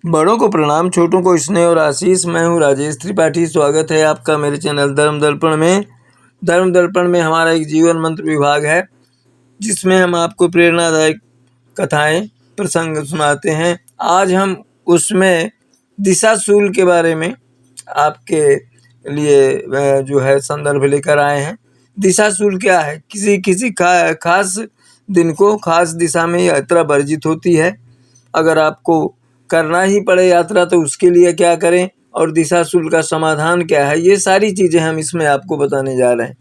बड़ों को प्रणाम, छोटों को स्नेह और आशीष। मैं हूँ राजेश त्रिपाठी। स्वागत है आपका मेरे चैनल धर्म दर्पण में। धर्म दर्पण में हमारा एक जीवन मंत्र विभाग है, जिसमें हम आपको प्रेरणादायक कथाएं प्रसंग सुनाते हैं। आज हम उसमें दिशाशूल के बारे में आपके लिए जो है संदर्भ लेकर आए हैं। दिशाशूल क्या है? किसी खास दिन को खास दिशा में यात्रा वर्जित होती है। अगर आपको करना ही पड़े यात्रा तो उसके लिए क्या करें और दिशाशूल का समाधान क्या है, ये सारी चीजें हम इसमें आपको बताने जा रहे हैं।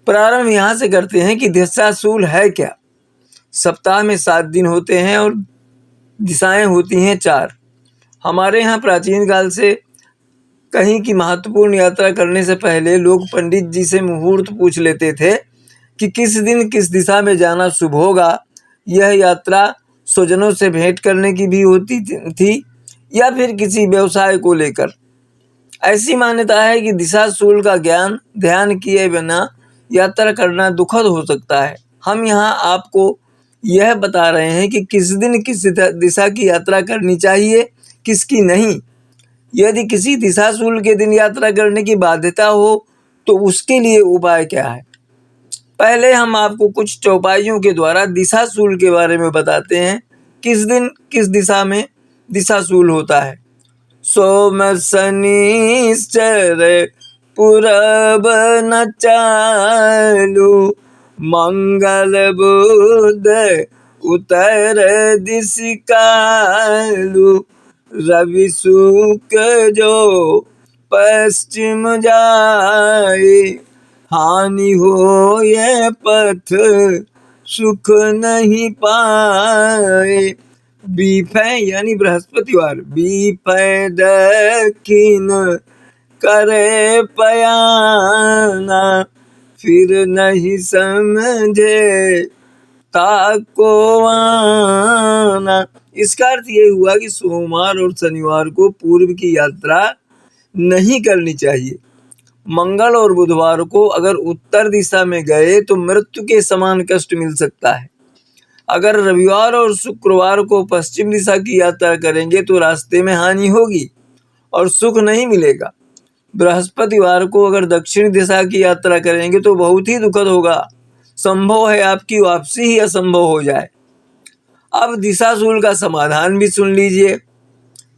प्रारंभ यहाँ से करते हैं कि दिशाशूल है क्या। सप्ताह में 7 दिन होते हैं और दिशाएं होती हैं 4। हमारे यहाँ प्राचीन काल से कहीं की महत्वपूर्ण यात्रा करने से पहले लोग पंडित जी से मुहूर्त पूछ लेते थे कि किस दिन किस दिशा में जाना शुभ होगा। यह यात्रा स्वजनों से भेंट करने की भी होती थी या फिर किसी व्यवसाय को लेकर। ऐसी मान्यता है कि दिशाशूल का ज्ञान ध्यान किए बिना यात्रा करना दुखद हो सकता है। हम यहाँ आपको यह बता रहे हैं कि किस दिन किस दिशा की यात्रा करनी चाहिए, किसकी नहीं। यदि किसी दिशाशूल के दिन यात्रा करने की बाध्यता हो तो उसके लिए उपाय क्या है। पहले हम आपको कुछ चौपाइयों के द्वारा दिशाशूल के बारे में बताते हैं। किस दिन किस दिशा में दिशाशूल होता है। सोम शनिश्चर पूरब न चालू, मंगल बुध उत्तर दिश कालू, रवि शुक्र जो पश्चिम जाए, हानि हो ये पथ सुख नहीं पाए। बीफे यानी बृहस्पतिवार, बीफे दक्षिण करे पयाना, फिर नहीं समझे ताको आना। इसका अर्थ ये हुआ कि सोमवार और शनिवार को पूर्व की यात्रा नहीं करनी चाहिए। मंगल और बुधवार को अगर उत्तर दिशा में गए तो मृत्यु के समान कष्ट मिल सकता है। अगर रविवार और शुक्रवार को पश्चिम दिशा की यात्रा करेंगे तो रास्ते में हानि होगी और सुख नहीं मिलेगा। बृहस्पतिवार को अगर दक्षिण दिशा की यात्रा करेंगे तो बहुत ही दुखद होगा। संभव है आपकी वापसी ही असंभव हो जाए। अब दिशाशूल का समाधान भी सुन लीजिए।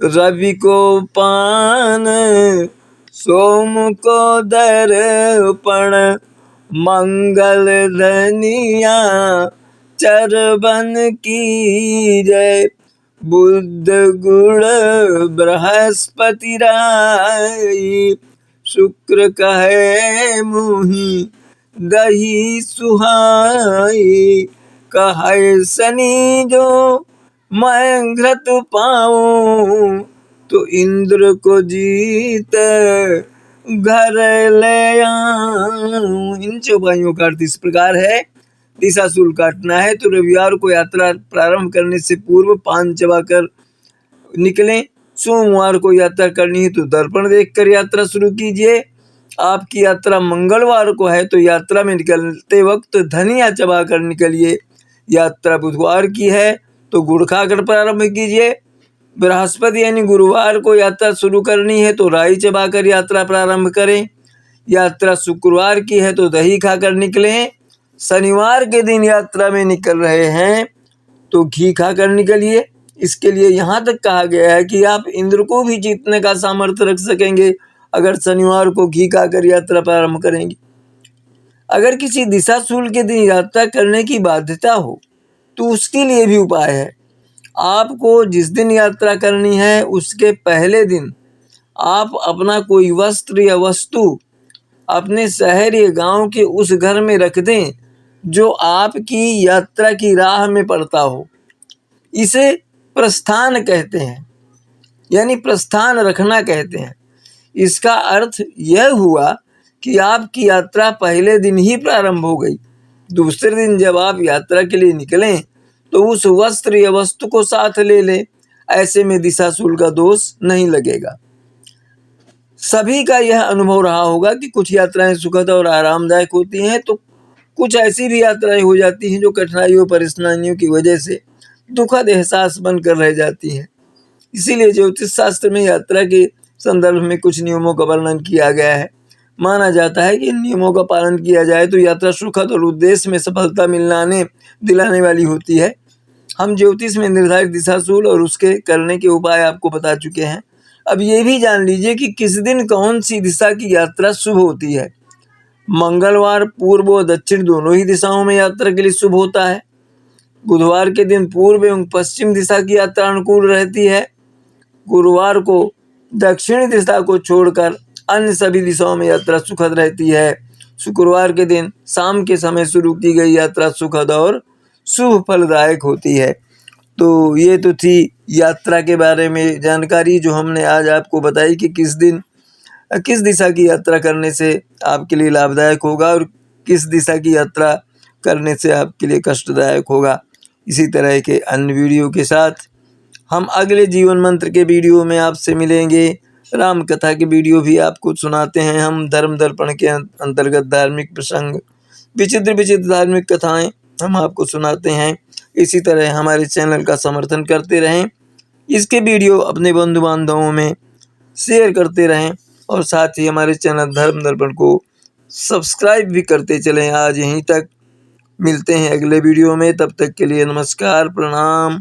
रवि को पान, सोम को दर्पण, मंगल धनिया चरबन की जय, बुध गुण बृहस्पति राई, शुक्र कहे मुहि दही सुहाई, कहे शनि जो मैं घृत पाऊं, तो इंद्र को जीत घर ले आऊं। इन चौपाइयों का अर्थ इस प्रकार है। दिशाशूल काटना है तो रविवार को यात्रा प्रारंभ करने से पूर्व पान चबाकर निकलें। सोमवार को यात्रा करनी है तो दर्पण देखकर यात्रा शुरू कीजिए। आपकी यात्रा मंगलवार को है तो यात्रा में निकलते वक्त धनिया चबाकर निकलिए। यात्रा बुधवार की है तो गुड़ खाकर प्रारंभ कीजिए। बृहस्पति यानी गुरुवार को यात्रा शुरू करनी है तो राई चबाकर यात्रा प्रारंभ करें। यात्रा शुक्रवार की है तो दही खाकर निकलें। शनिवार के दिन यात्रा में निकल रहे हैं तो घी खाकर निकलिए। इसके लिए यहाँ तक कहा गया है कि आप इंद्र को भी जीतने का सामर्थ्य रख सकेंगे अगर शनिवार को घी खाकर यात्रा प्रारंभ करेंगे। अगर किसी दिशाशूल के दिन यात्रा करने की बाध्यता हो तो उसके लिए भी उपाय है। आपको जिस दिन यात्रा करनी है उसके पहले दिन आप अपना कोई वस्त्र या वस्तु अपने शहर या गांव के उस घर में रख दें जो आपकी यात्रा की राह में पड़ता हो। इसे प्रस्थान कहते हैं, यानी प्रस्थान रखना कहते हैं। इसका अर्थ यह हुआ कि आपकी यात्रा पहले दिन ही प्रारंभ हो गई। दूसरे दिन जब आप यात्रा के लिए निकलें तो उस वस्त्र या वस्तु को साथ ले लें। ऐसे में दिशाशूल का दोष नहीं लगेगा। सभी का यह अनुभव रहा होगा कि कुछ यात्राएं सुखद और आरामदायक होती हैं तो कुछ ऐसी भी यात्राएं हो जाती हैं जो कठिनाइयों परेशानियों की वजह से दुखद एहसास बनकर रह जाती हैं। इसीलिए ज्योतिष शास्त्र में यात्रा के संदर्भ में कुछ नियमों का वर्णन किया गया है। माना जाता है कि इन नियमों का पालन किया जाए तो यात्रा सुखद और उद्देश्य में सफलता दिलाने वाली होती है। हम ज्योतिष में निर्धारित दिशाशूल और उसके करने के उपाय आपको बता चुके हैं। अब ये भी जान लीजिए कि किस दिन कौन सी दिशा की यात्रा शुभ होती है। मंगलवार पूर्व व दक्षिण दोनों ही दिशाओं में यात्रा के लिए शुभ होता है। बुधवार के दिन पूर्व एवं पश्चिम दिशा की यात्रा अनुकूल रहती है। गुरुवार को दक्षिण दिशा को छोड़कर अन्य सभी दिशाओं में यात्रा सुखद रहती है। शुक्रवार के दिन शाम के समय शुरू की गई यात्रा सुखद और शुभ फलदायक होती है। तो ये तो थी यात्रा के बारे में जानकारी जो हमने आज आपको बताई कि किस दिशा की यात्रा करने से आपके लिए लाभदायक होगा और किस दिशा की यात्रा करने से आपके लिए कष्टदायक होगा। इसी तरह के अन्य वीडियो के साथ हम अगले जीवन मंत्र के वीडियो में आपसे मिलेंगे। राम कथा के वीडियो भी आपको सुनाते हैं हम। धर्म दर्पण के अंतर्गत धार्मिक प्रसंग, विचित्र विचित्र धार्मिक कथाएं हम आपको सुनाते हैं। इसी तरह हमारे चैनल का समर्थन करते रहें, इसके वीडियो अपने बंधु बांधवों में शेयर करते रहें और साथ ही हमारे चैनल धर्म दर्पण को सब्सक्राइब भी करते चलें। आज यहीं तक, मिलते हैं अगले वीडियो में। तब तक के लिए नमस्कार, प्रणाम।